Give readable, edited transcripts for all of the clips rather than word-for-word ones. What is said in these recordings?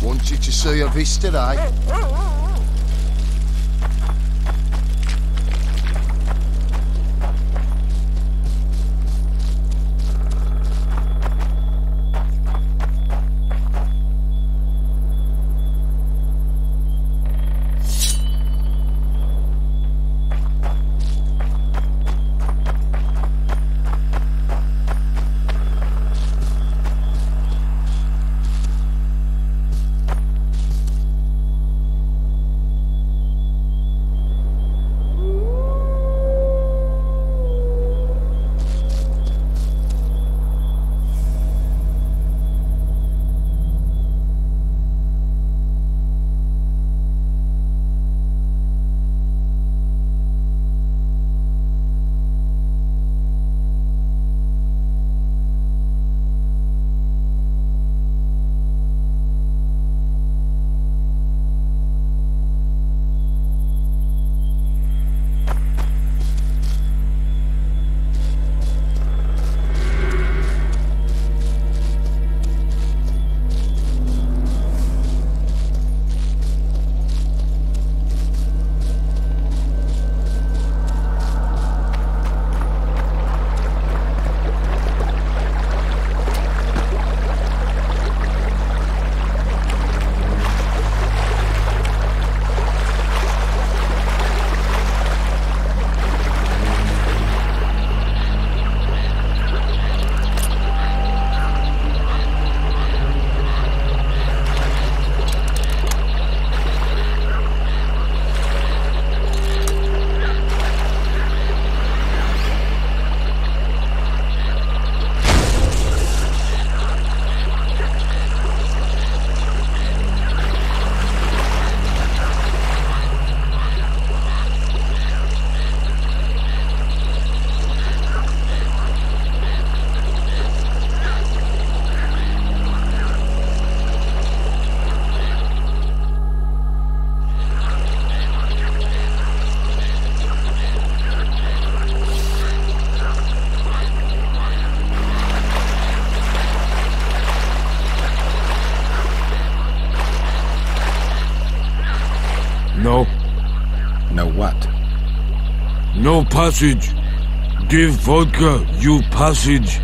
Wanted to see a vitele. No. No what? No passage. Give vodka, you passage.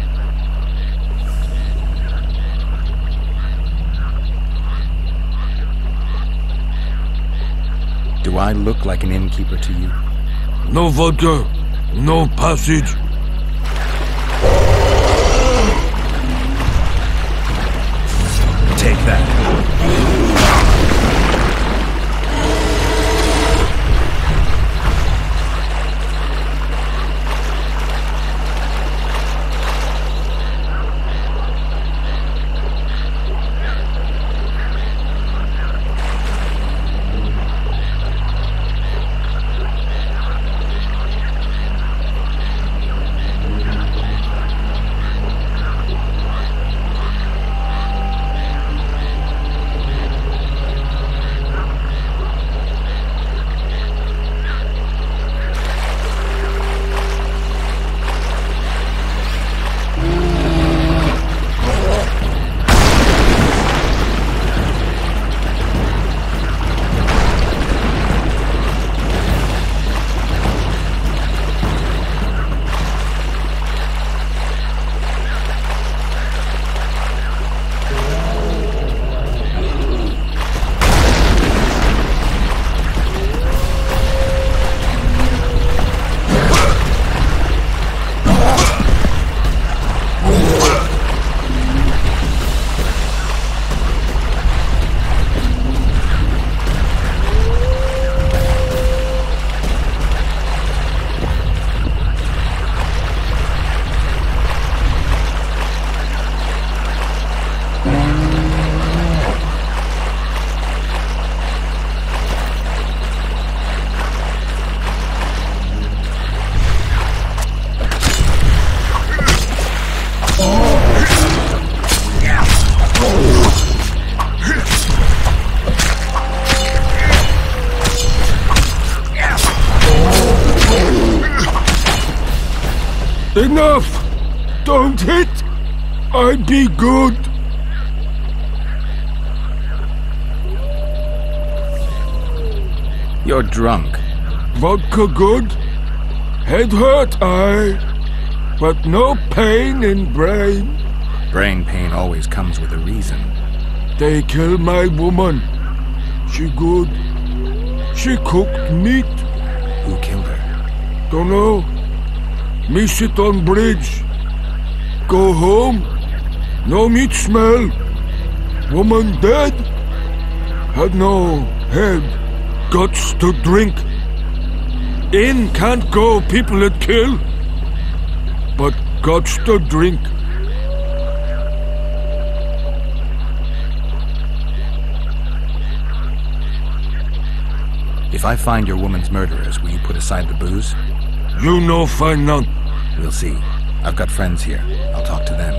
Do I look like an innkeeper to you? No vodka, no passage. Take that. Enough! Don't hit! I'd be good! You're drunk. Vodka good. Head hurt, aye. But no pain in brain. Brain pain always comes with a reason. They kill my woman. She good. She cooked meat. Who killed her? Dunno. Me sit on bridge. Go home. No meat smell. Woman dead. Had no head. Guts to drink. In can't go people it kill. But guts to drink. If I find your woman's murderers, will you put aside the booze? You no find none. We'll see. I've got friends here. I'll talk to them.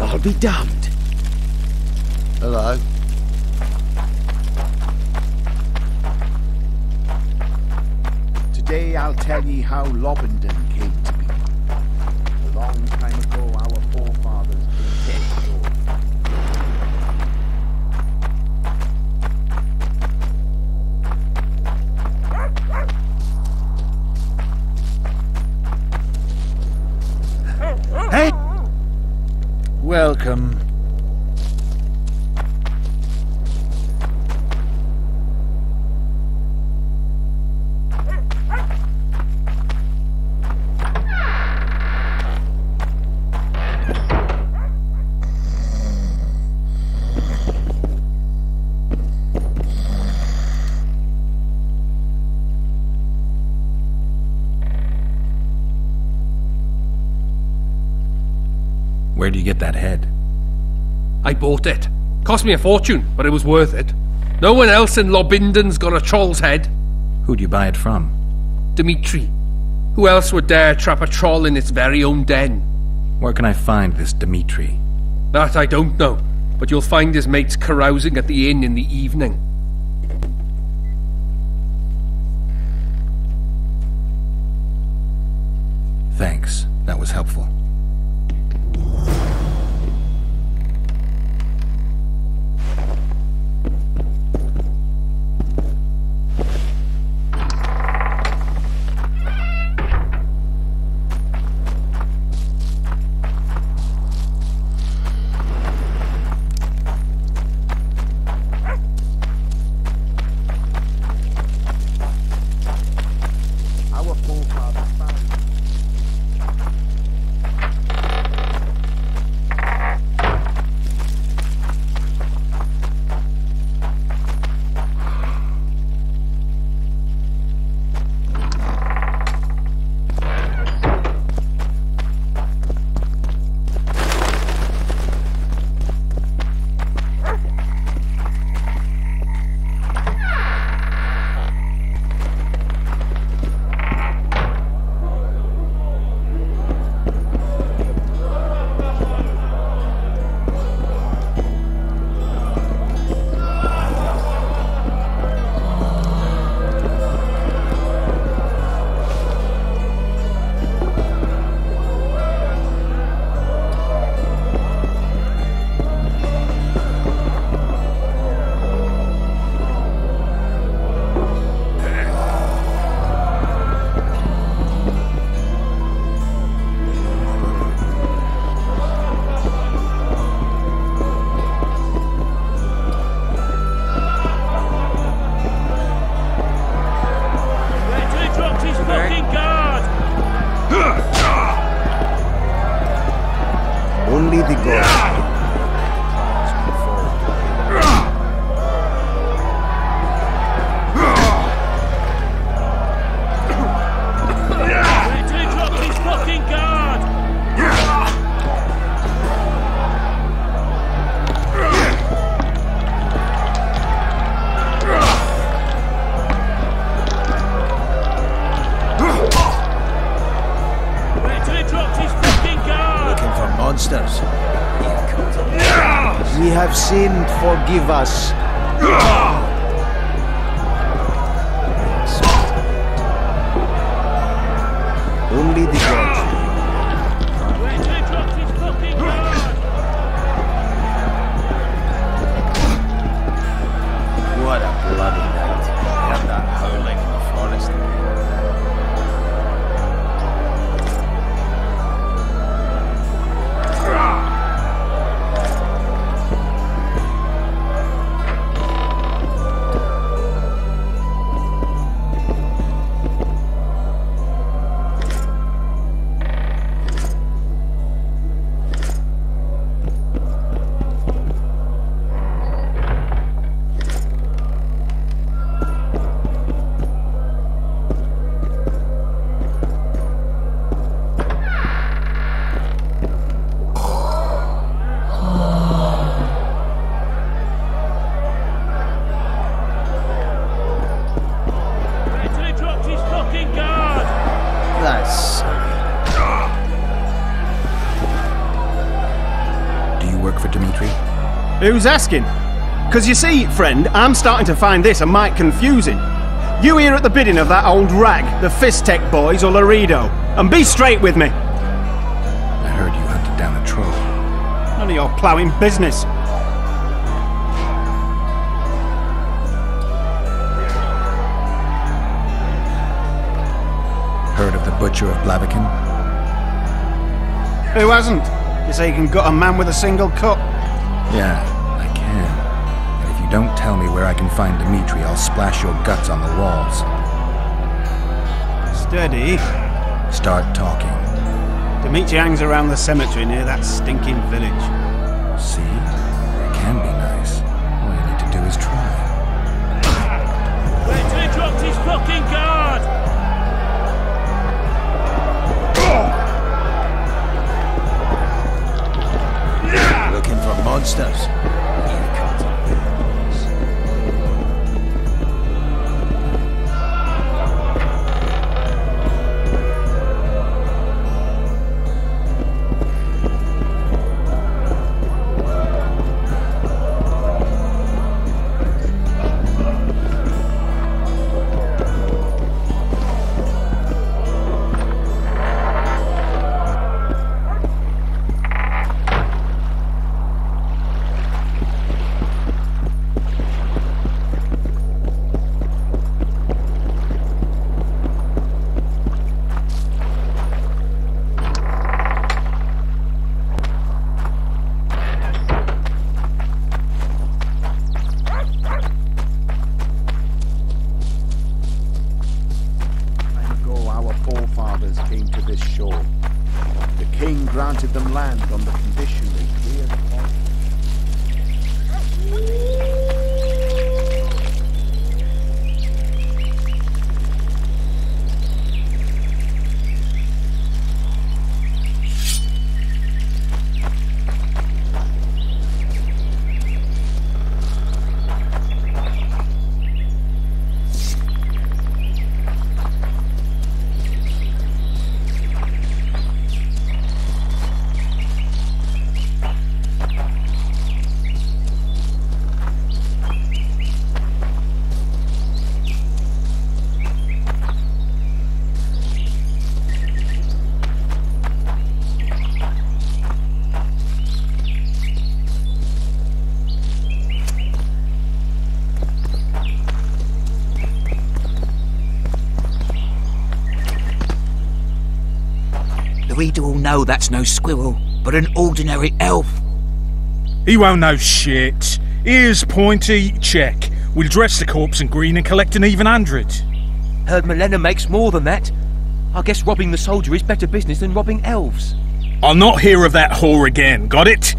I'll be damned. Hello. Today I'll tell ye how Lobendon came to be. A long time ago our forefathers came to explore. Hey! Welcome. Where'd you get that head? I bought it. Cost me a fortune, but it was worth it. No one else in Lobendon's got a troll's head. Who'd you buy it from? Dimitri. Who else would dare trap a troll in its very own den? Where can I find this Dimitri? That I don't know, but you'll find his mates carousing at the inn in the evening. Thanks. That was helpful. Our forefathers found. We have sinned, forgive us. Only the gods. What a bloody night. And that howling in the forest. Who's asking? Because you see, friend, I'm starting to find this a mite confusing. You here at the bidding of that old rag, the Fistech boys or Laredo, and be straight with me. I heard you hunted down a troll. None of your ploughing business. Heard of the Butcher of Blaviken? Who hasn't? You say you can gut a man with a single cut? Yeah, I can. And if you don't tell me where I can find Dimitri, I'll splash your guts on the walls. Steady. Start talking. Dimitri hangs around the cemetery near that stinking village. See? It can be nice. All you need to do is try. Wait till he drops his fucking guard! Looking for monsters. Granted them land on the condition they cleared the forest. The reader will know that's no squirrel, but an ordinary elf. He won't know shit. Ears pointy, check. We'll dress the corpse in green and collect an even 100. Heard Milena makes more than that. I guess robbing the soldier is better business than robbing elves. I'll not hear of that whore again, got it?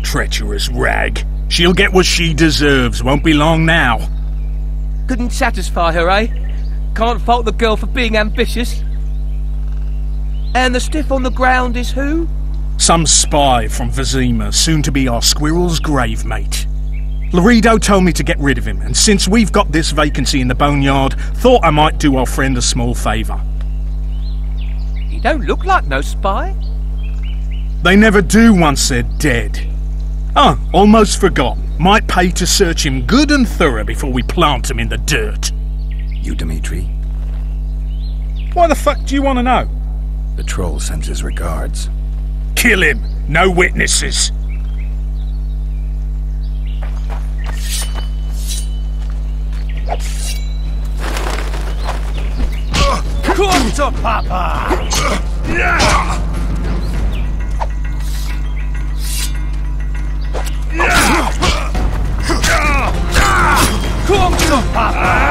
Treacherous rag. She'll get what she deserves, won't be long now. Couldn't satisfy her, eh? Can't fault the girl for being ambitious. And the stiff on the ground is who? Some spy from Vizima, soon to be our squirrel's grave mate. Laredo told me to get rid of him, and since we've got this vacancy in the boneyard, thought I might do our friend a small favour. He don't look like no spy. They never do once they're dead. Oh, almost forgot. Might pay to search him good and thorough before we plant him in the dirt. You, Dimitri? Why the fuck do you want to know? The troll sends his regards. Kill him. No witnesses. Come to Papa! Come to Papa!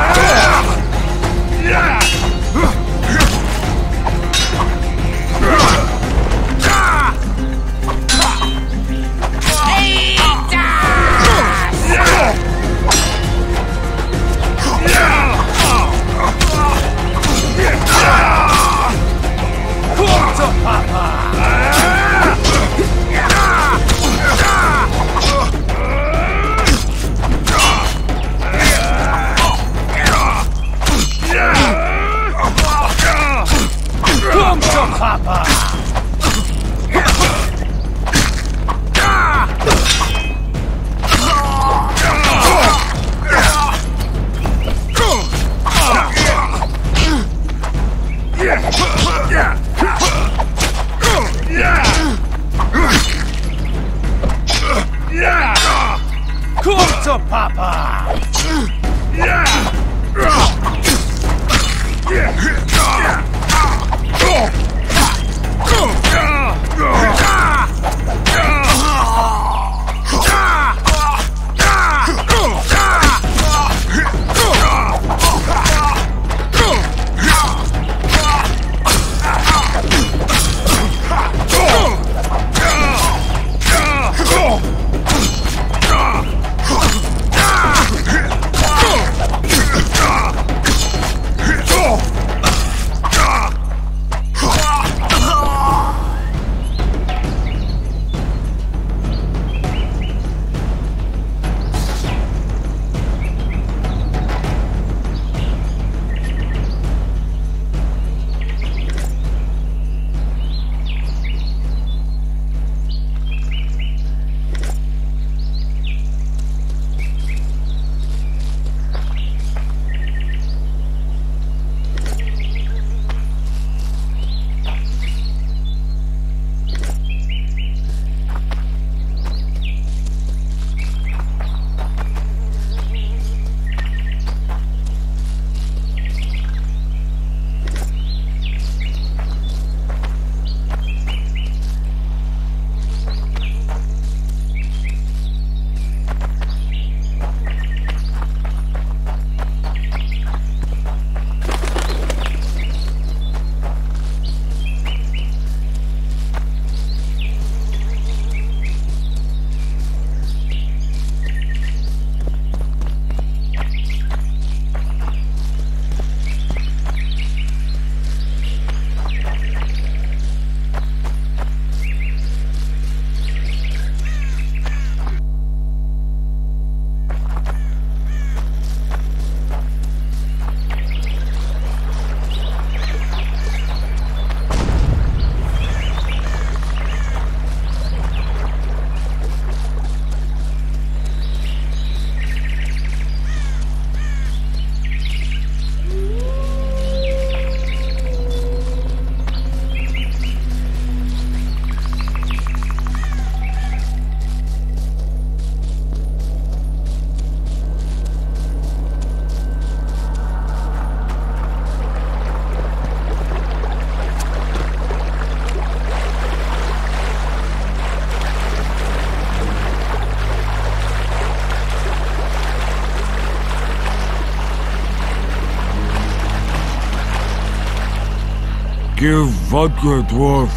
Give vodka, dwarf.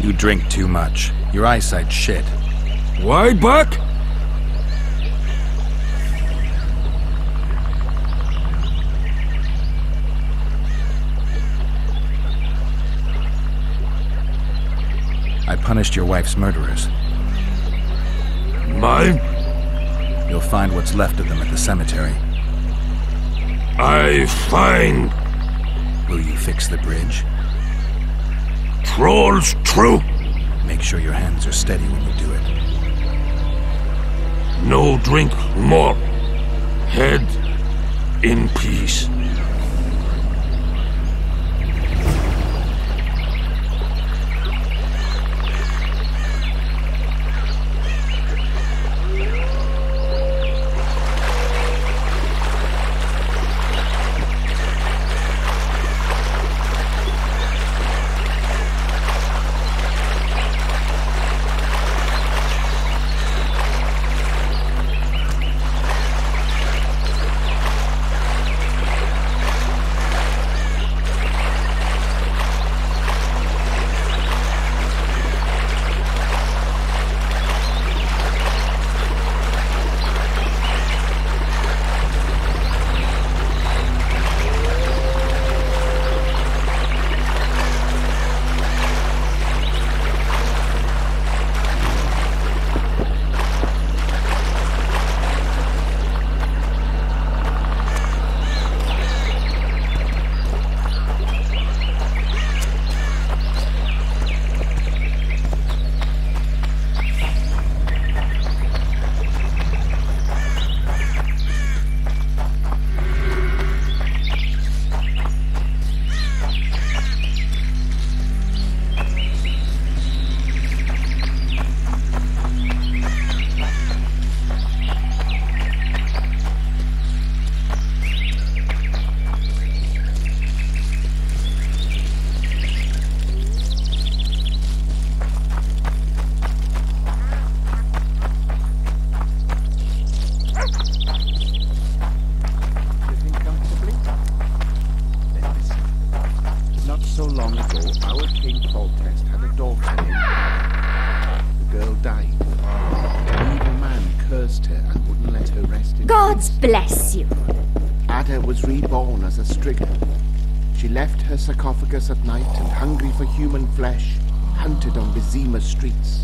You drink too much. Your eyesight's shit. Why, Buck? I punished your wife's murderers. Mine? You'll find what's left of them at the cemetery. I find. Will you fix the bridge? Trolls true. Make sure your hands are steady when you do it. No drink more. Head in peace. so long ago, our King Foltest had a daughter named... The girl died. An evil man cursed her and wouldn't let her rest in God bless you. Ada was reborn as a Striga. She left her sarcophagus at night and, hungry for human flesh, hunted on Vizima streets.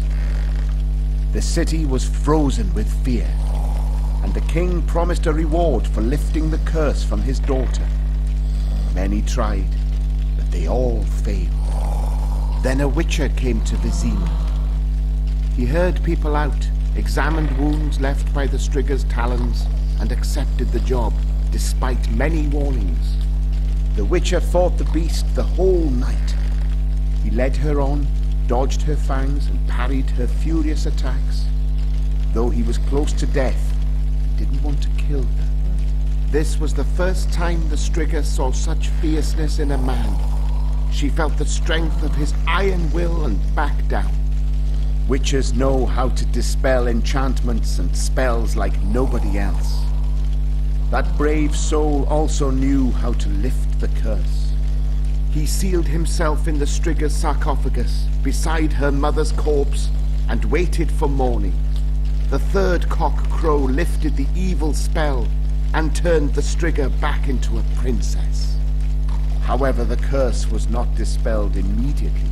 The city was frozen with fear, and the king promised a reward for lifting the curse from his daughter. Many tried, but they all failed. Then a witcher came to Vizima. He heard people out, examined wounds left by the Striga's talons, and accepted the job, despite many warnings. The witcher fought the beast the whole night. He led her on, dodged her fangs, and parried her furious attacks. Though he was close to death, he didn't want to kill her. This was the first time the Striga saw such fierceness in a man. She felt the strength of his iron will and backed down. Witches know how to dispel enchantments and spells like nobody else. That brave soul also knew how to lift the curse. He sealed himself in the Striga's sarcophagus beside her mother's corpse and waited for morning. The third cock crow lifted the evil spell and turned the Striga back into a princess. However, the curse was not dispelled immediately.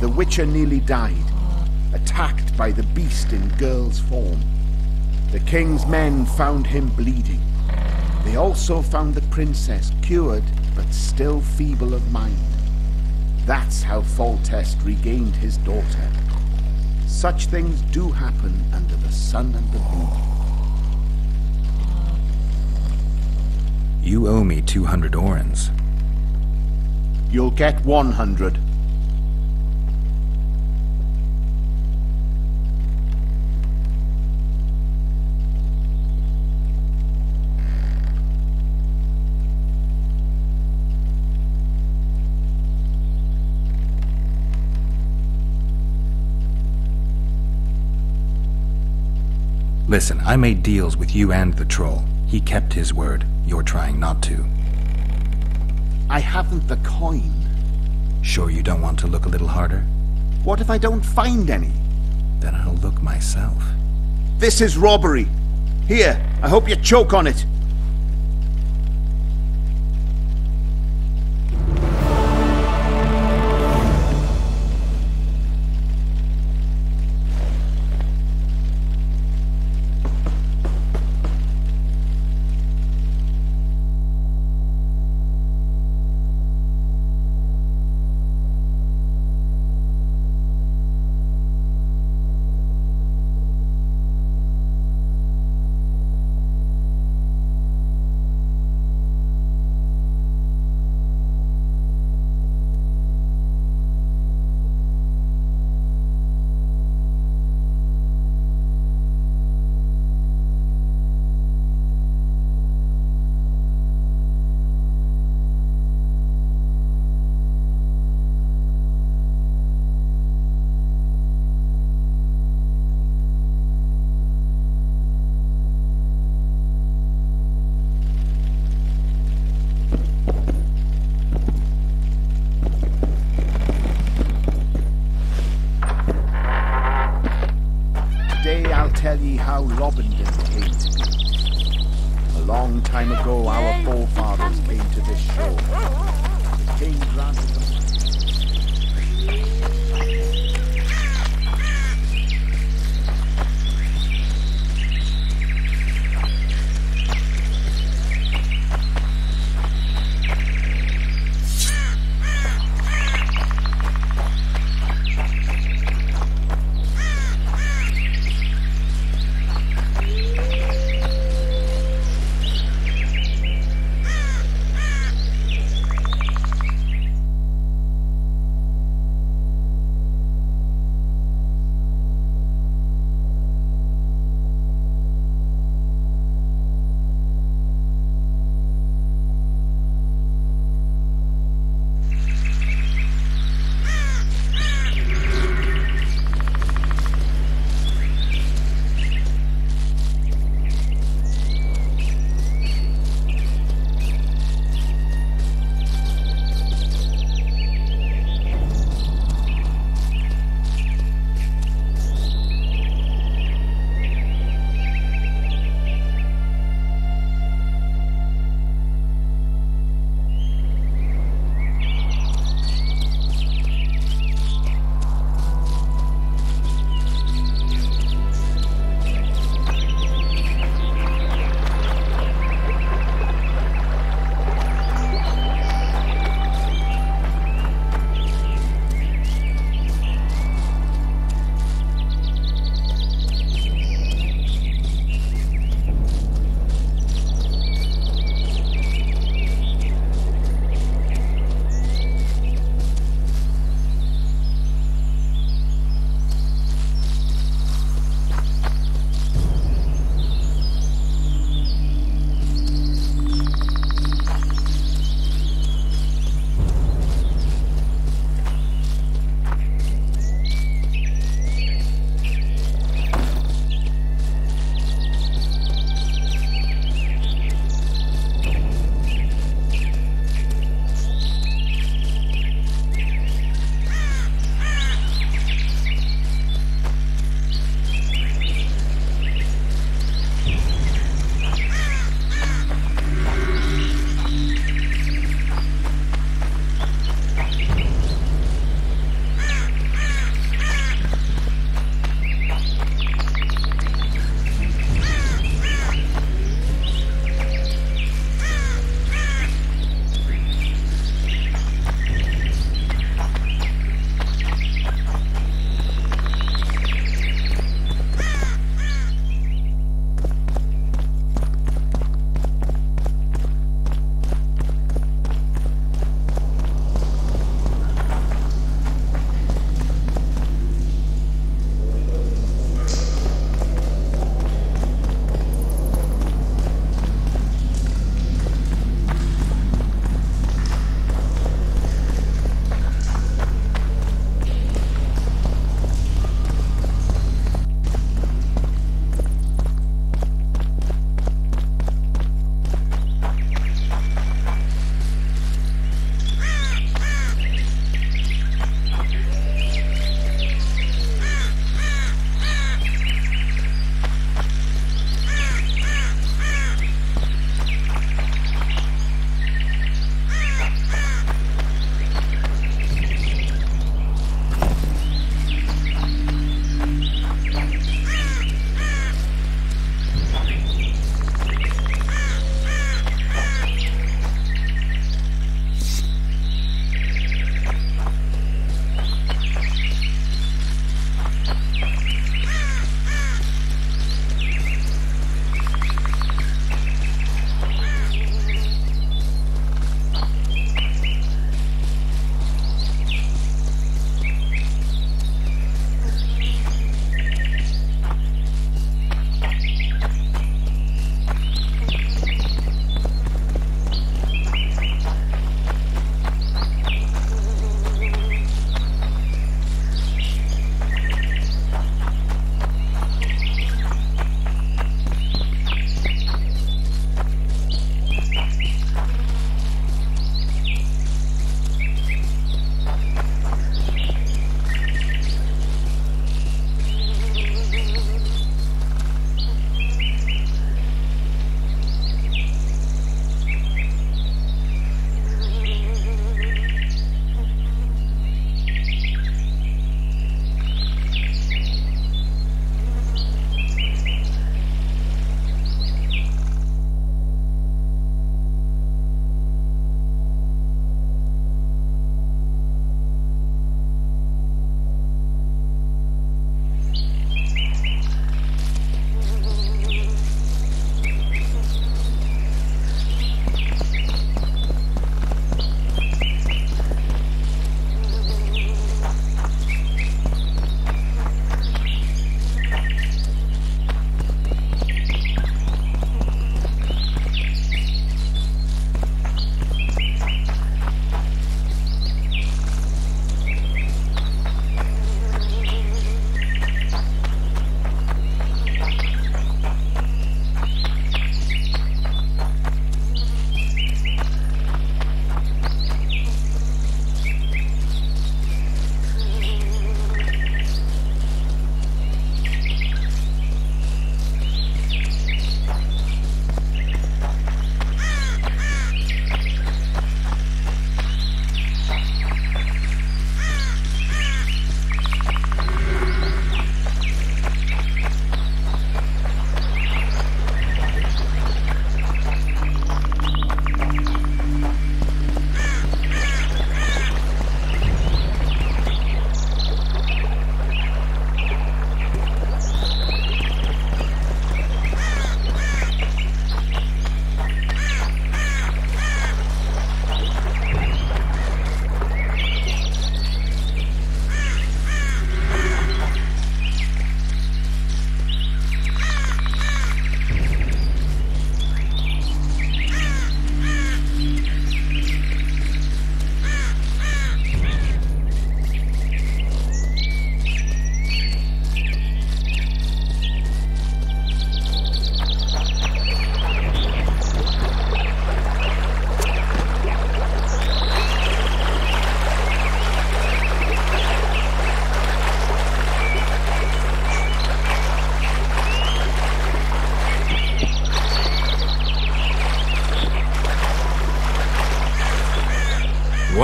The witcher nearly died, attacked by the beast in girl's form. The king's men found him bleeding. They also found the princess cured, but still feeble of mind. That's how Foltest regained his daughter. Such things do happen under the sun and the moon. You owe me 200 orens. You'll get 100. Listen, I made deals with you and the troll. He kept his word. You're trying not to. I haven't the coin. Sure you don't want to look a little harder? What if I don't find any? Then I'll look myself. This is robbery. Here, I hope you choke on it. ye how Lobenden came to be. A long time ago, our forefathers came to this shore. The king granted them.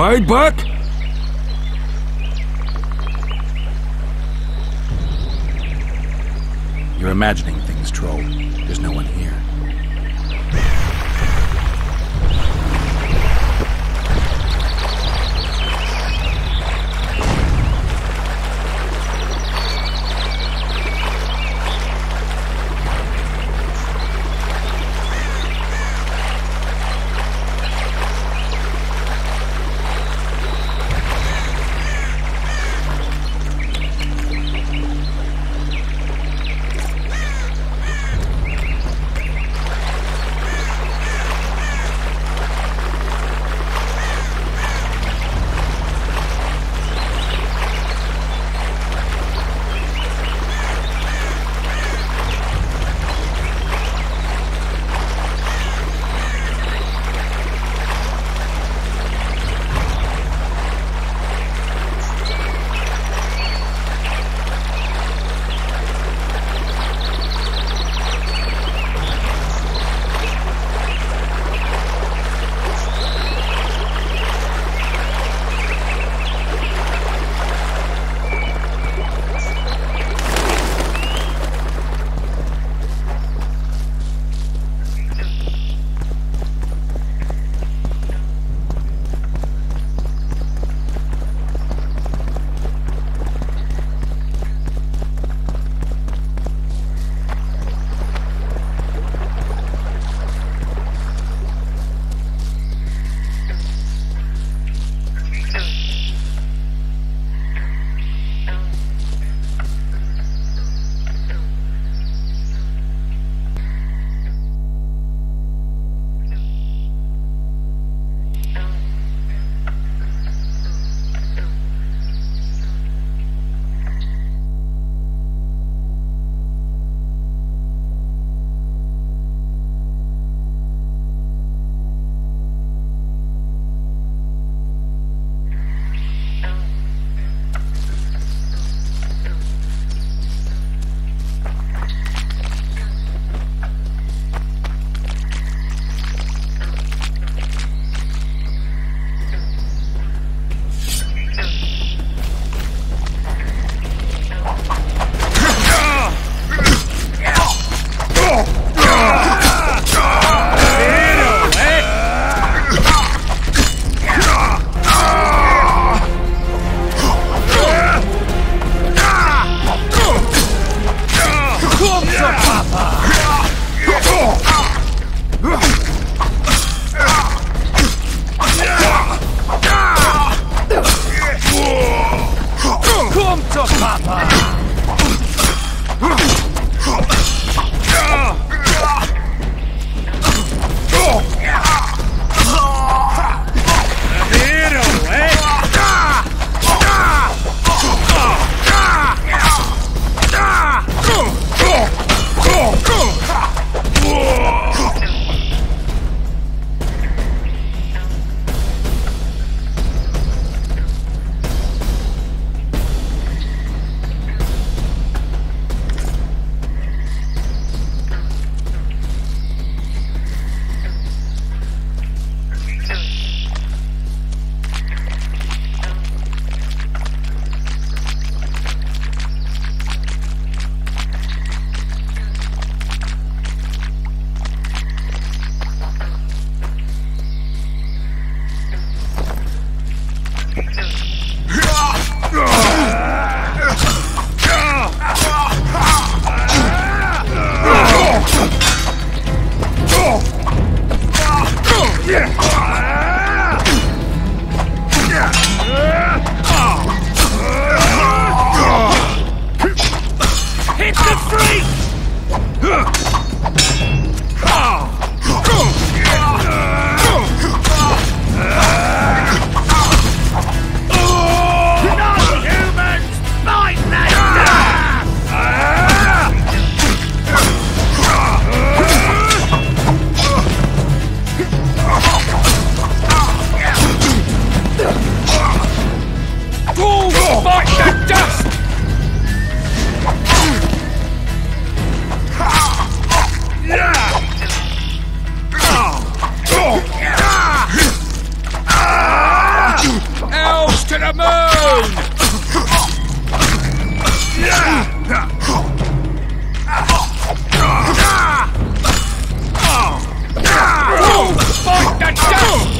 Right back? You're imagining things, troll. There's no one here. moon! Fight that dust!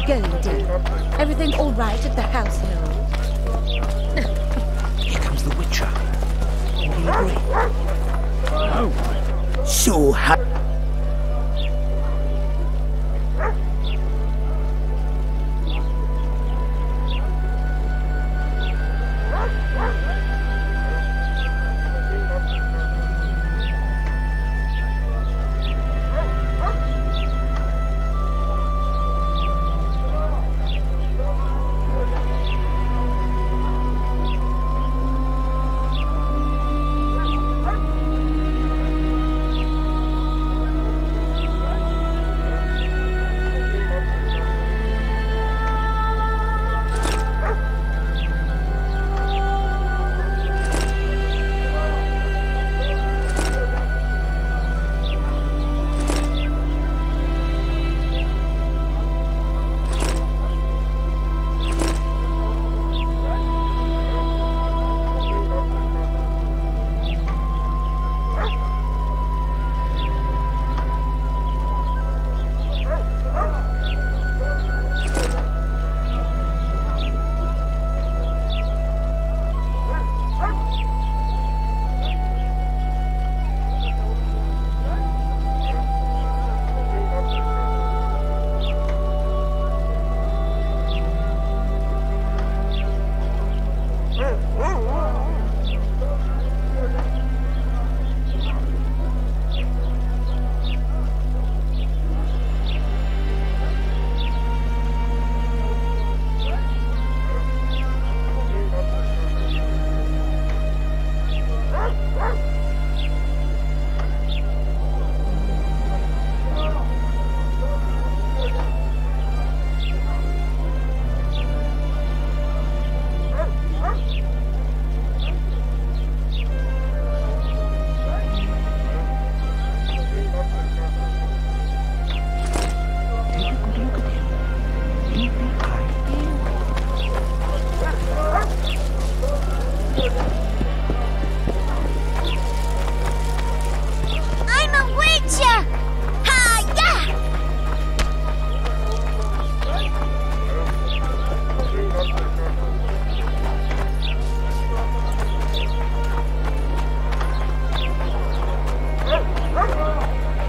going, dear? Everything all right at the household? Here comes the Witcher. Oh. So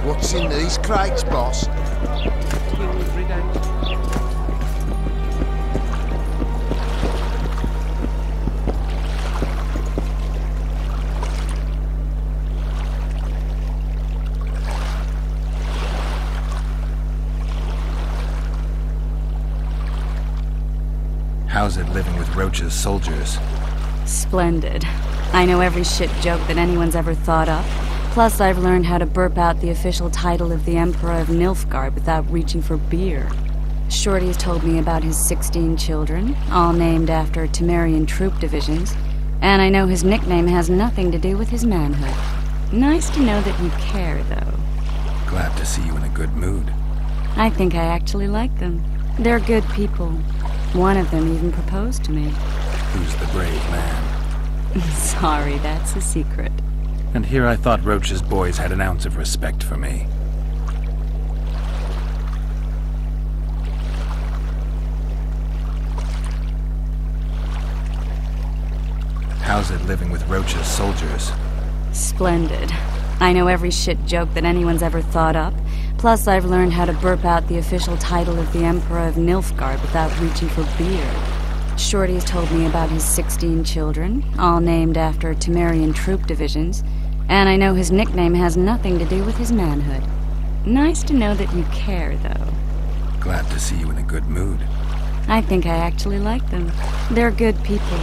What's in these crates, boss? How's it living with Roach's soldiers? Splendid. I know every shit joke that anyone's ever thought up. Plus, I've learned how to burp out the official title of the Emperor of Nilfgaard without reaching for beer. Shorty's told me about his 16 children, all named after Temerian troop divisions, and I know his nickname has nothing to do with his manhood. Nice to know that you care, though. Glad to see you in a good mood. I think I actually like them. They're good people. One of them even proposed to me. Who's the brave man? Sorry, that's a secret. And here I thought Roach's boys had an ounce of respect for me. How's it living with Roach's soldiers? Splendid. I know every shit joke that anyone's ever thought up. Plus, I've learned how to burp out the official title of the Emperor of Nilfgaard without reaching for beer. Shorty's told me about his 16 children, all named after Temerian troop divisions, and I know his nickname has nothing to do with his manhood. Nice to know that you care, though. Glad to see you in a good mood. I think I actually like them. They're good people.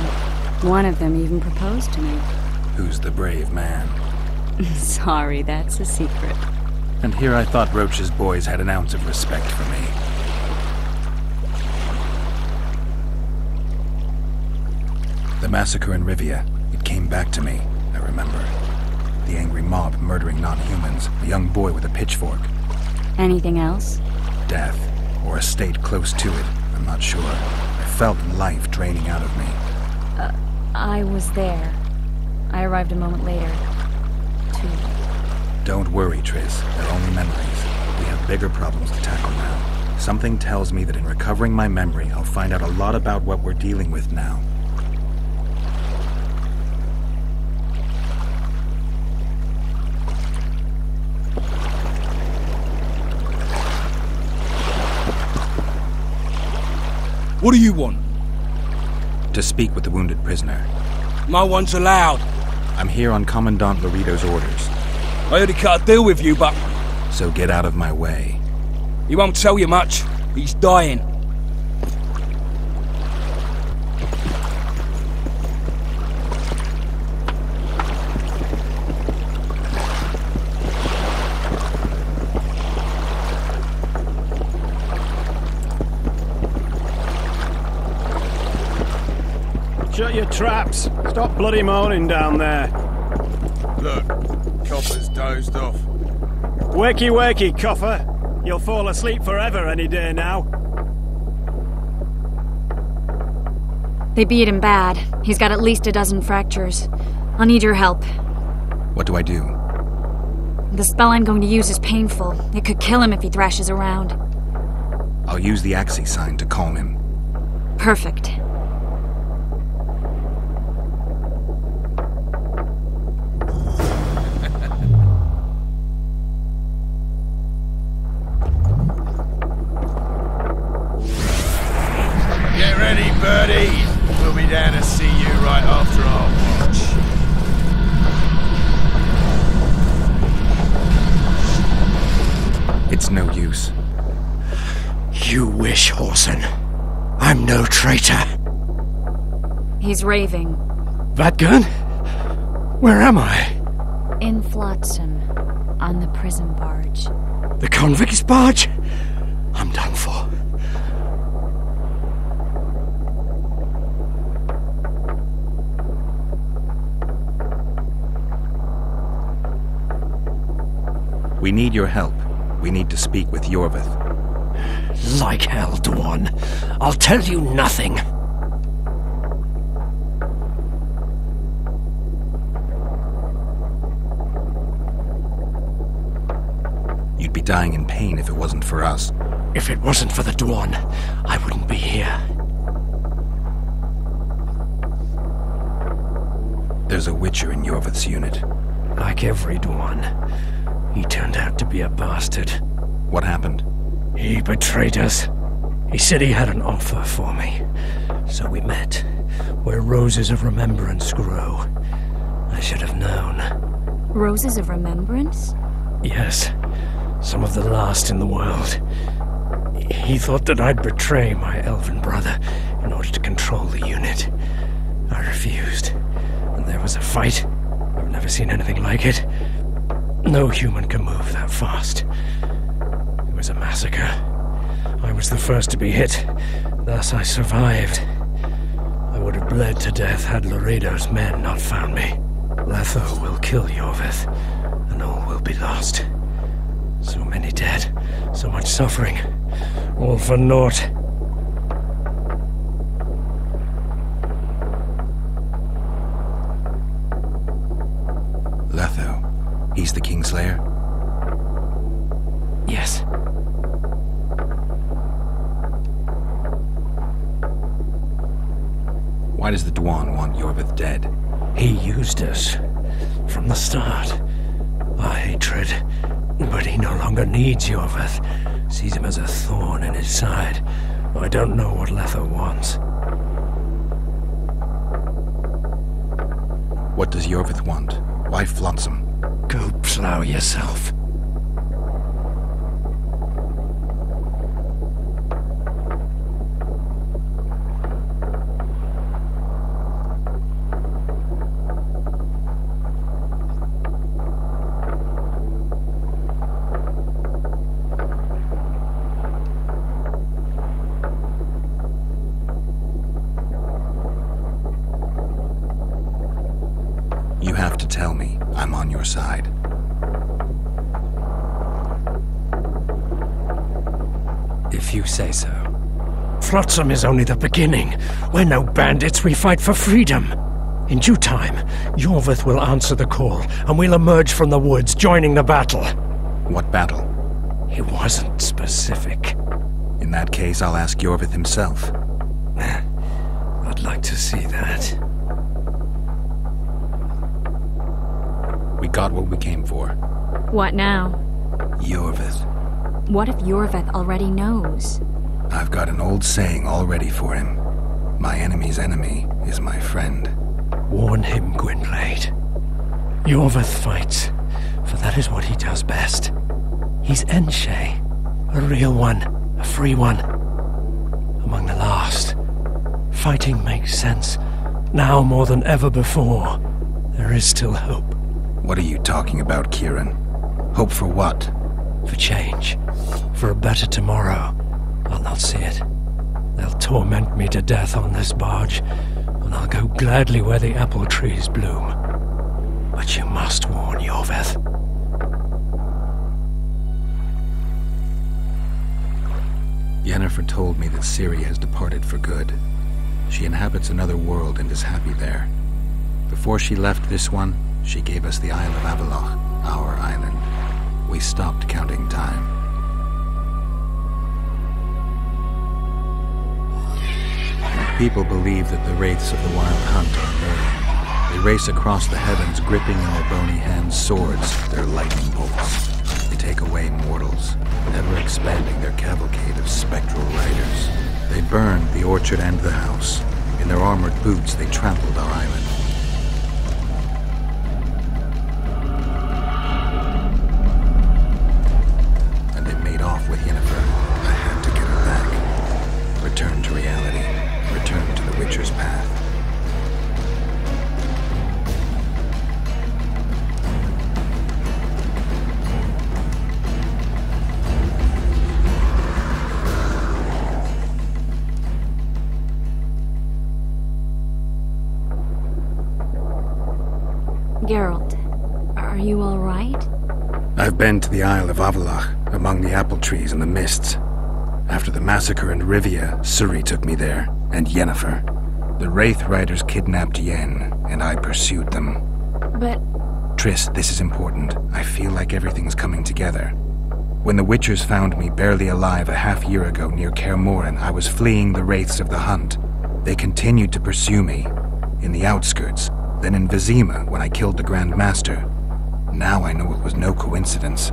One of them even proposed to me. Who's the brave man? Sorry, that's a secret. And here I thought Roach's boys had an ounce of respect for me. The massacre in Rivia, it came back to me, I remember. The angry mob murdering non-humans, a young boy with a pitchfork. Anything else? Death, or a state close to it, I'm not sure. I felt life draining out of me. I was there. I arrived a moment later. Too late. Don't worry, Triss. They're only memories. We have bigger problems to tackle now. Something tells me that in recovering my memory, I'll find out a lot about what we're dealing with now. What do you want? To speak with the wounded prisoner. No one's allowed. I'm here on Commandant Laredo's orders. I already cut a deal with you, but... So get out of my way. He won't tell you much. He's dying. Shut your traps. Stop bloody moaning down there. Look, Copper's dozed off. Wakey, wakey, Coffer. You'll fall asleep forever any day now. They beat him bad. He's got at least a dozen fractures. I'll need your help. What do I do? The spell I'm going to use is painful. It could kill him if he thrashes around. I'll use the Axie sign to calm him. Perfect. Get ready, birdie. We'll be down to see you right after our watch. It's no use. You wish, Horson. I'm no traitor. He's raving. Vadgun? Where am I? In Flotsam, on the prison barge. The convict's barge? I'm done for. We need your help. We need to speak with Yorvith. Like hell, Dwan. I'll tell you nothing. You'd be dying in pain if it wasn't for us. If it wasn't for the Dwan, I wouldn't be here. There's a Witcher in Yorvith's unit. Like every Dwan. He turned out to be a bastard. What happened? He betrayed us. He said he had an offer for me. So we met, where roses of remembrance grow. I should have known. Roses of remembrance? Yes, some of the last in the world. He thought that I'd betray my elven brother in order to control the unit. I refused, and there was a fight. I've never seen anything like it. No human can move that fast. It was a massacre. I was the first to be hit, thus I survived. I would have bled to death had Laredo's men not found me. Letho will kill Yorvith, and all will be lost. So many dead, so much suffering, all for naught. Letho. He's the Kingslayer? Yes. Why does the Dwan want Yorvith dead? He used us. From the start. Our hatred. But he no longer needs Yorvith. Sees him as a thorn in his side. I don't know what Letho wants. What does Yorvith want? Why Flotsam? Go plow yourself. You have to tell me. I'm on your side. If you say so. Flotsam is only the beginning. We're no bandits, we fight for freedom. In due time, Yorvith will answer the call, and we'll emerge from the woods, joining the battle. What battle? It wasn't specific. In that case, I'll ask Yorvith himself. I'd like to see that. We got what we came for. What now? Yorvith. What if Yorvith already knows? I've got an old saying all ready for him. My enemy's enemy is my friend. Warn him, Gwynblade. Yorvith fights, for that is what he does best. He's Enshe, a real one, a free one. Among the last. Fighting makes sense. Now more than ever before. There is still hope. What are you talking about, Kieran? Hope for what? For change. For a better tomorrow. I'll not see it. They'll torment me to death on this barge, and I'll go gladly where the apple trees bloom. But you must warn Yorvith. Yennefer told me that Ciri has departed for good. She inhabits another world and is happy there. Before she left this one, she gave us the Isle of Avallach, our island. We stopped counting time. People believe that the wraiths of the Wild Hunt are immortal. They race across the heavens, gripping in their bony hands swords, their lightning bolts. They take away mortals, ever expanding their cavalcade of spectral riders. They burned the orchard and the house. In their armored boots, they trampled our island. And they made off with Yennefer. I had to get her back. Return to reality. Return to the Witcher's path. Geralt, are you all right? I've been to the Isle of Avallach, among the apple trees and the mists. After the massacre in Rivia, Ciri took me there, and Yennefer. The Wraith Riders kidnapped Yen, and I pursued them. But... Triss, this is important. I feel like everything's coming together. When the Witchers found me barely alive a half-year ago near Kaer Morhen, I was fleeing the Wraiths of the Hunt. They continued to pursue me, in the outskirts, then in Vizima when I killed the Grand Master. Now I know it was no coincidence.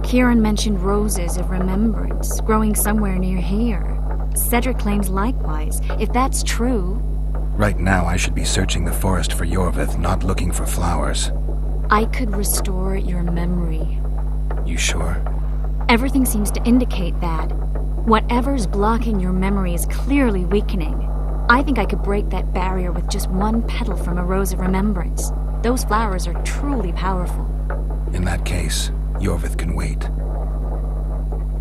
Kieran mentioned roses of remembrance growing somewhere near here. Cedric claims likewise. If that's true... Right now I should be searching the forest for Yorvith, not looking for flowers. I could restore your memory. You sure? Everything seems to indicate that. Whatever's blocking your memory is clearly weakening. I think I could break that barrier with just one petal from a rose of remembrance. Those flowers are truly powerful. In that case, Yorvith can wait.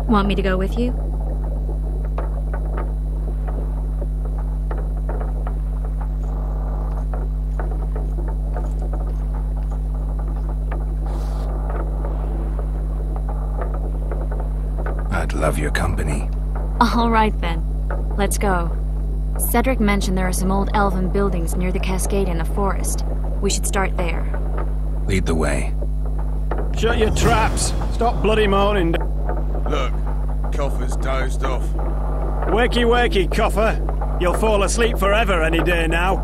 Want me to go with you? I'd love your company. All right then. Let's go. Cedric mentioned there are some old elven buildings near the cascade in the forest. We should start there. Lead the way. Shut your traps. Stop bloody moaning. Look, Coffer's dozed off. Wakey, wakey, Coffer. You'll fall asleep forever any day now.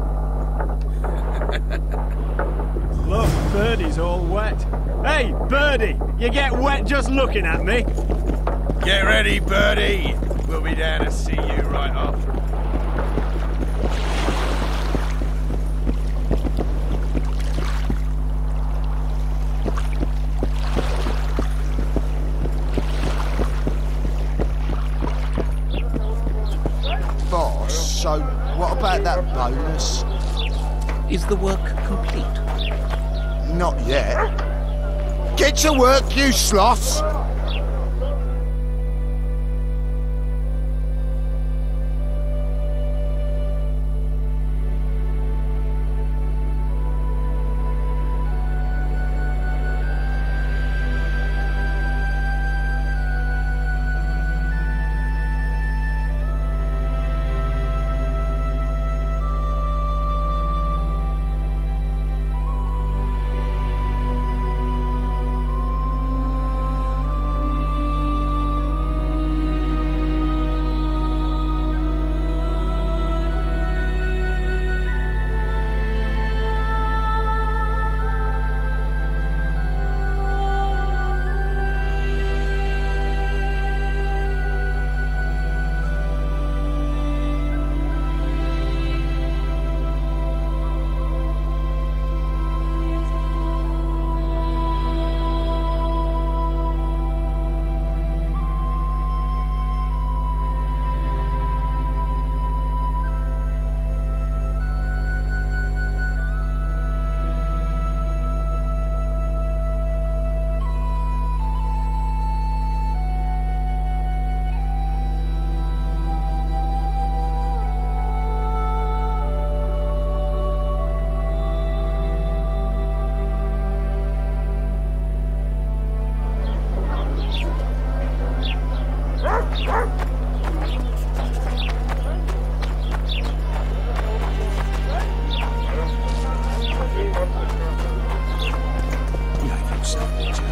Look, Birdie's all wet. Hey, Birdie, you get wet just looking at me. Get ready, Birdie. We'll be down to see you right after. So, what about that bonus? Is the work complete? Not yet. Get to work, you sloths! yourself, would you?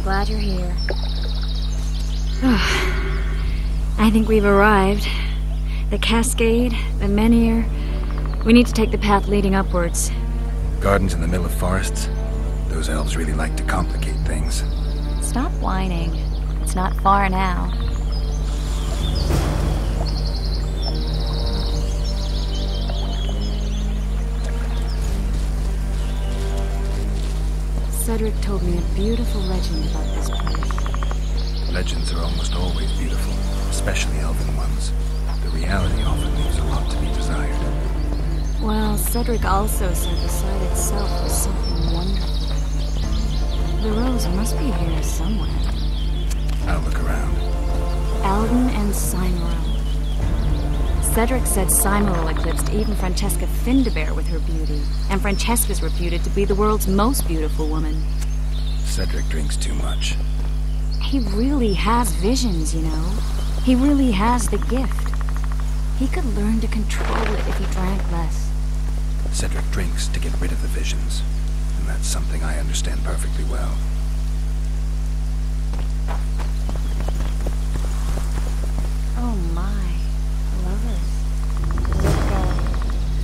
Glad you're here. I think we've arrived. The cascade, the menhir. We need to take the path leading upwards. Gardens in the middle of forests. Those elves really like to complicate things. Stop whining. It's not far now. Cedric told me a beautiful legend about this place. Legends are almost always beautiful, especially elven ones. The reality often leaves a lot to be desired. Well, Cedric also said the site itself was something wonderful. The rose must be here somewhere. I'll look around. Alden and Cymoril. Cedric said Cymoril eclipsed even Francesca Findabair with her beauty, and Francesca's reputed to be the world's most beautiful woman. Cedric drinks too much. He really has visions, you know. He really has the gift. He could learn to control it if he drank less. Cedric drinks to get rid of the visions, and that's something I understand perfectly well. Oh my.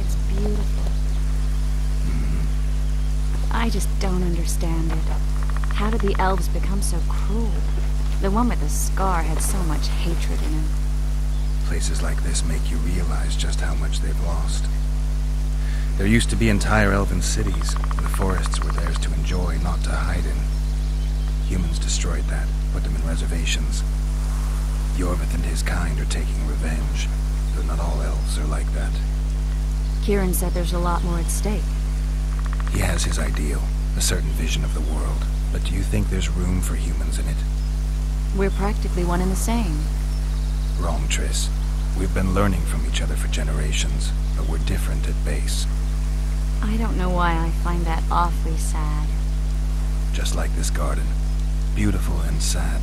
It's beautiful. I just don't understand it. How did the elves become so cruel? The one with the scar had so much hatred in him. Places like this make you realize just how much they've lost. There used to be entire elven cities, and the forests were theirs to enjoy, not to hide in. Humans destroyed that, put them in reservations. Yorvith and his kind are taking revenge, though not all elves are like that. Kieran said there's a lot more at stake. He has his ideal, a certain vision of the world, but do you think there's room for humans in it? We're practically one and the same. Wrong, Triss. We've been learning from each other for generations, but we're different at base. I don't know why I find that awfully sad. Just like this garden. Beautiful and sad.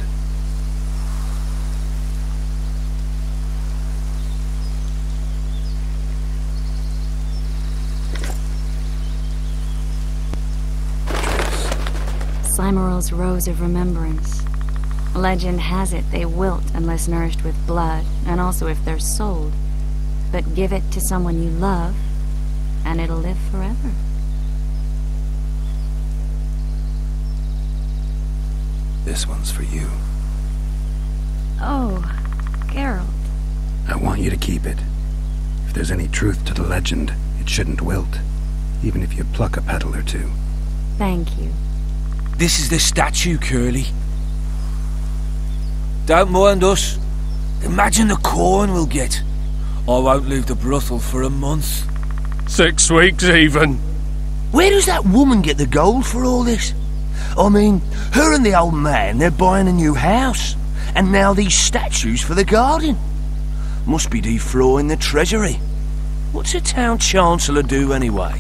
Cymoril's Rose of Remembrance. Legend has it they wilt unless nourished with blood, and also if they're sold. But give it to someone you love, and it'll live forever. This one's for you. Oh, Geralt. I want you to keep it. If there's any truth to the legend, it shouldn't wilt, even if you pluck a petal or two. Thank you. This is the statue, Curly. Don't mind us. Imagine the corn we'll get. I won't leave the brothel for a month. 6 weeks even. Where does that woman get the gold for all this? I mean, her and the old man, they're buying a new house. And now these statues for the garden. Must be defraughting the treasury. What's a town chancellor do anyway?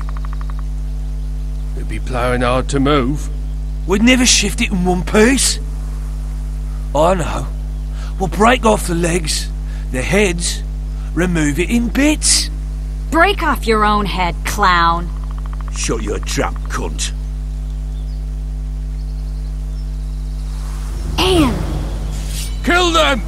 He'd be ploughing hard to move. We'd never shift it in one piece. I know. We'll break off the legs, the heads, remove it in bits. Break off your own head, clown. Shut your trap, cunt. Ian! Kill them!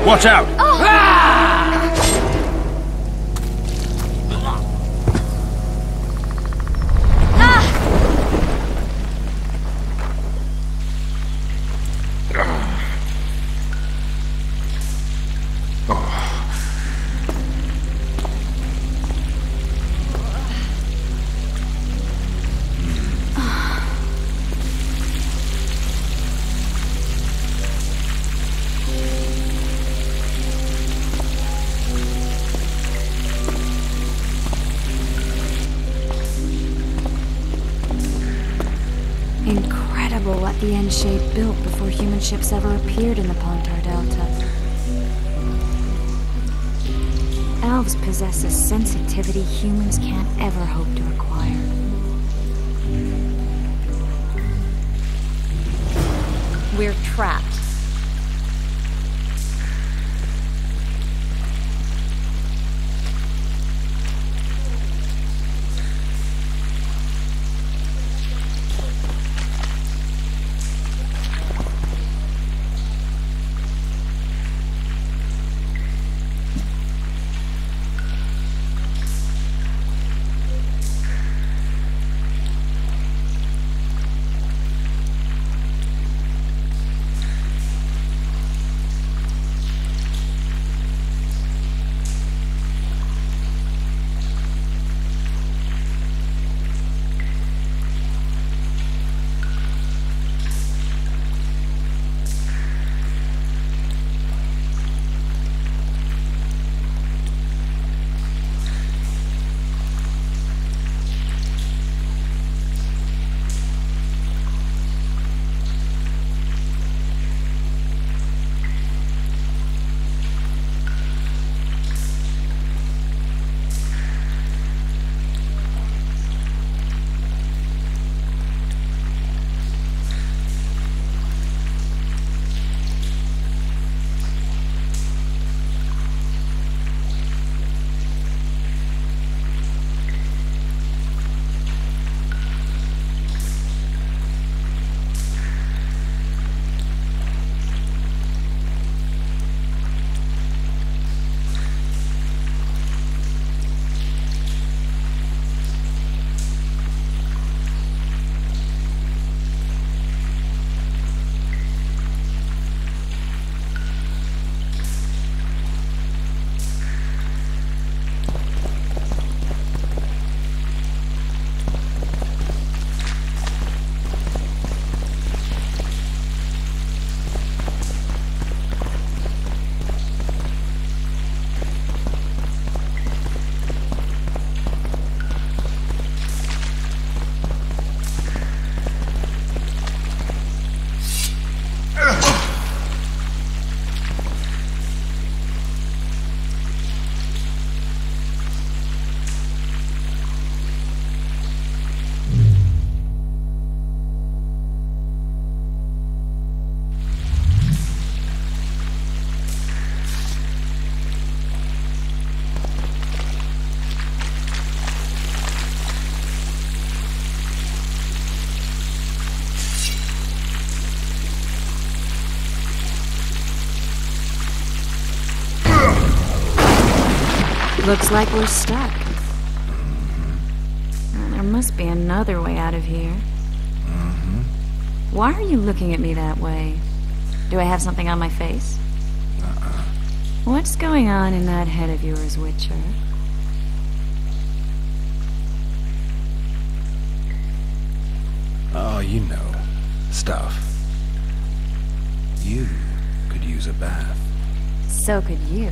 Watch out! Incredible what the N-shape built before human ships ever appeared in the Pontar Delta. Elves possess a sensitivity humans can't ever hope to acquire. We're trapped. Looks like we're stuck. There must be another way out of here. Why are you looking at me that way? Do I have something on my face? What's going on in that head of yours, Witcher? Oh, you know. Stuff. You could use a bath. So could you.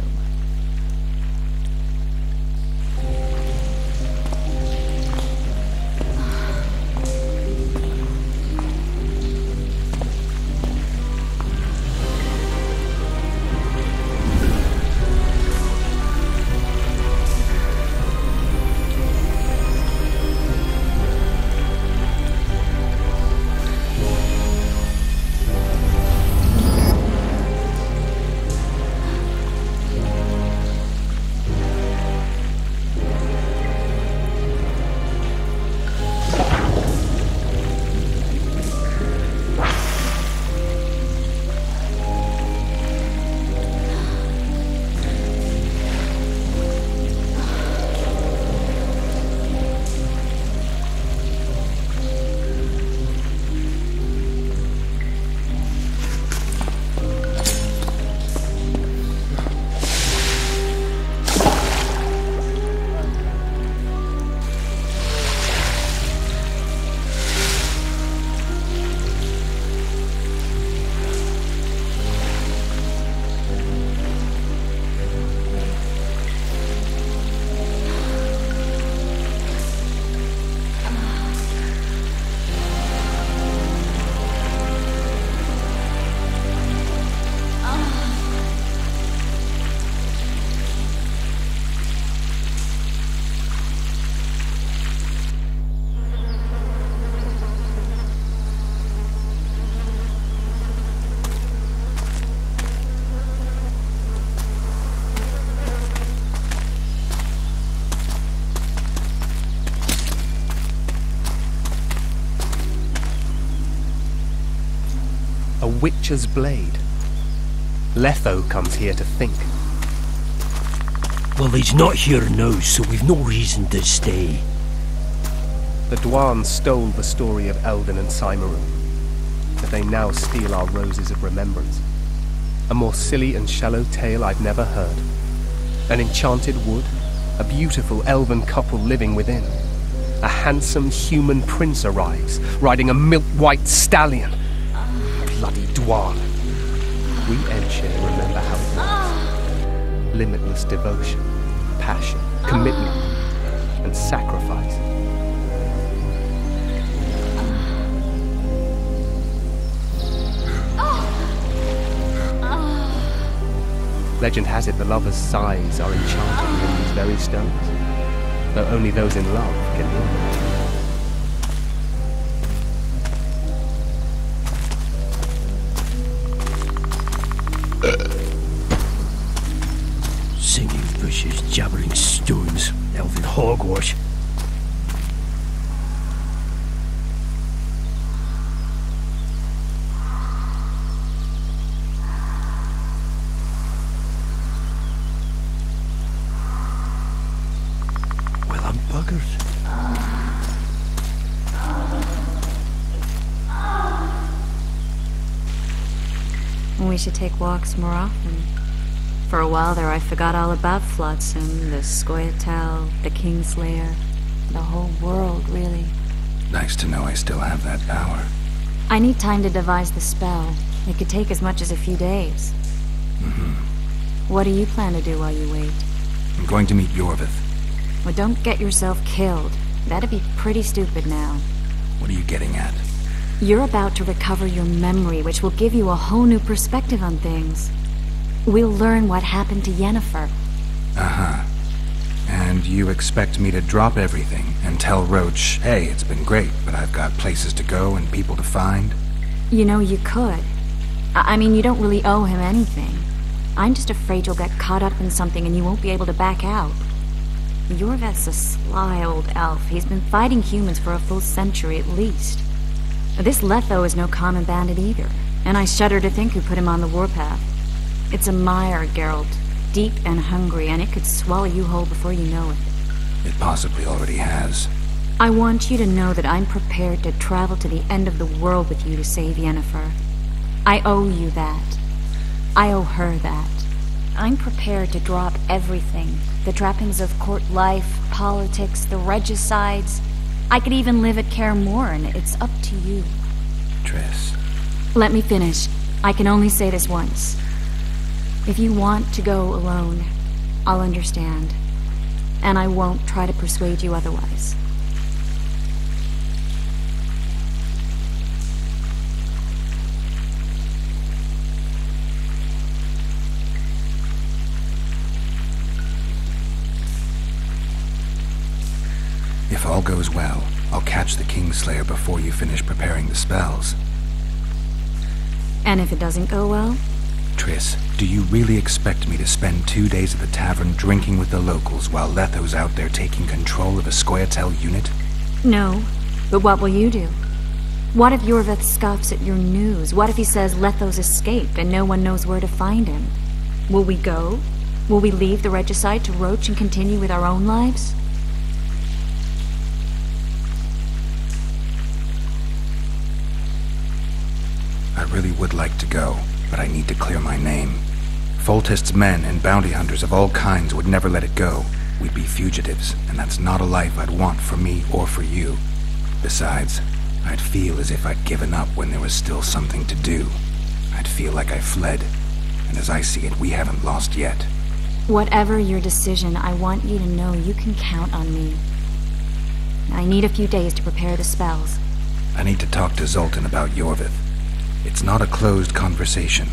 A witcher's blade. Letho comes here to think. Well, he's not here now, so we've no reason to stay. The Dwan stole the story of Eldon and Cymru, but they now steal our roses of remembrance. A more silly and shallow tale I've never heard. An enchanted wood, a beautiful elven couple living within. A handsome human prince arrives, riding a milk-white stallion. Bloody Dwan. We Enshare remember how it was. Limitless devotion, passion, commitment, and sacrifice. Legend has it the lovers' sighs are enchanted within these very stones, though only those in love can hear them. Singing bushes, jabbering stones, elven hogwash. Well, I'm buggered. We should take walks more often. For a while there I forgot all about Flotsam, the Scoia'tael, the Kingslayer, the whole world, really. Nice to know I still have that power. I need time to devise the spell. It could take as much as a few days. What do you plan to do while you wait? I'm going to meet Yorvith. Well, don't get yourself killed. That'd be pretty stupid now. What are you getting at? You're about to recover your memory, which will give you a whole new perspective on things. We'll learn what happened to Yennefer. Uh-huh. And you expect me to drop everything and tell Roach, hey, it's been great, but I've got places to go and people to find? You know, you could. I mean, you don't really owe him anything. I'm just afraid you'll get caught up in something and you won't be able to back out. Yorvith's a sly old elf. He's been fighting humans for a full century at least. This Letho is no common bandit either, and I shudder to think who put him on the warpath. It's a mire, Geralt. deep and hungry, and it could swallow you whole before you know it. It possibly already has. I want you to know that I'm prepared to travel to the end of the world with you to save Yennefer. I owe you that. I owe her that. I'm prepared to drop everything. The trappings of court life, politics, the regicides. I could even live at Kaer Morhen. It's up to you. Triss. Let me finish. I can only say this once. If you want to go alone, I'll understand. And I won't try to persuade you otherwise. If all goes well, I'll catch the Kingslayer before you finish preparing the spells. And if it doesn't go well? Triss, do you really expect me to spend 2 days at the tavern drinking with the locals while Letho's out there taking control of a Scoia'tael unit? No, but what will you do? What if Yorveth scoffs at your news? What if he says Letho's escaped and no one knows where to find him? Will we go? Will we leave the regicide to roach and continue with our own lives? I really would like to go, but I need to clear my name. Foltest's men and bounty hunters of all kinds would never let it go. We'd be fugitives, and that's not a life I'd want for me or for you. Besides, I'd feel as if I'd given up when there was still something to do. I'd feel like I fled, and as I see it, we haven't lost yet. Whatever your decision, I want you to know you can count on me. I need a few days to prepare the spells. I need to talk to Zoltan about Yorveth. It's not a closed conversation.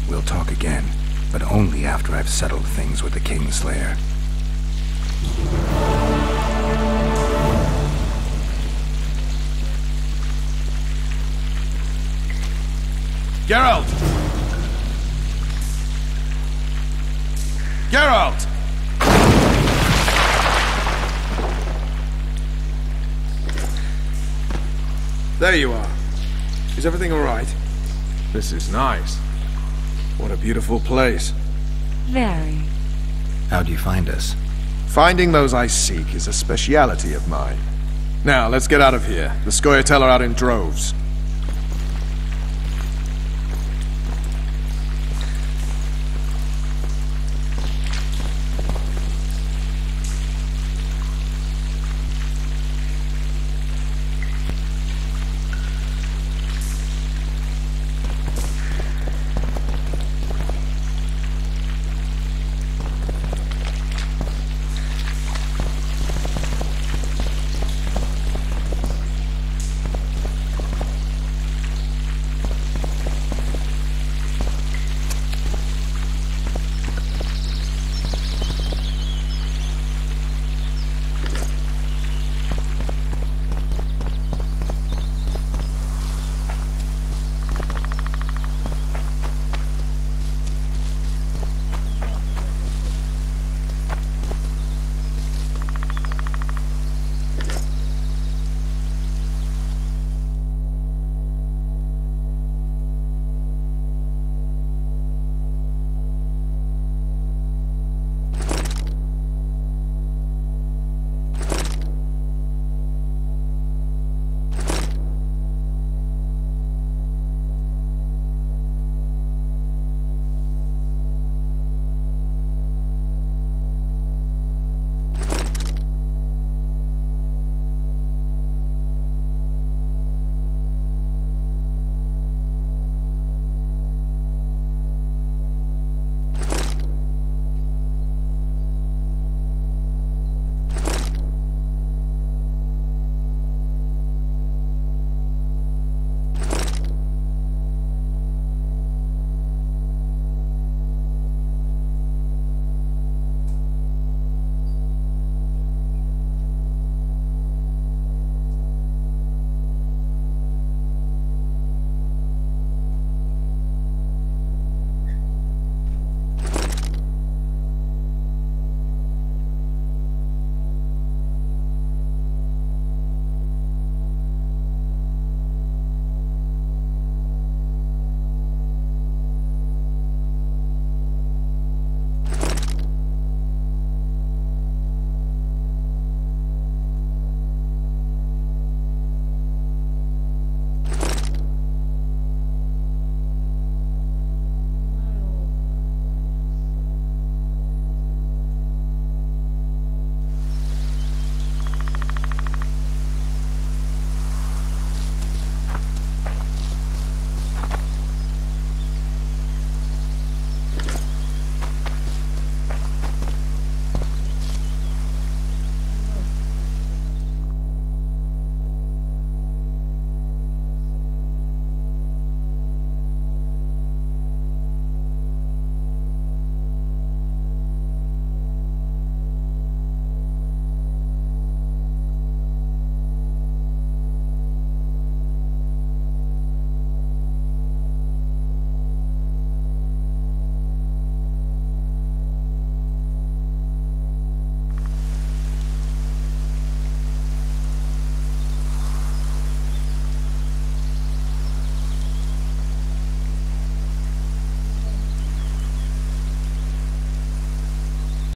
We'll talk again, but only after I've settled things with the Kingslayer. Geralt! Geralt! There you are. Is everything all right? This is nice. What a beautiful place. Very. How'd you find us? Finding those I seek is a speciality of mine. Now, let's get out of here. The Scoia'tael are out in droves.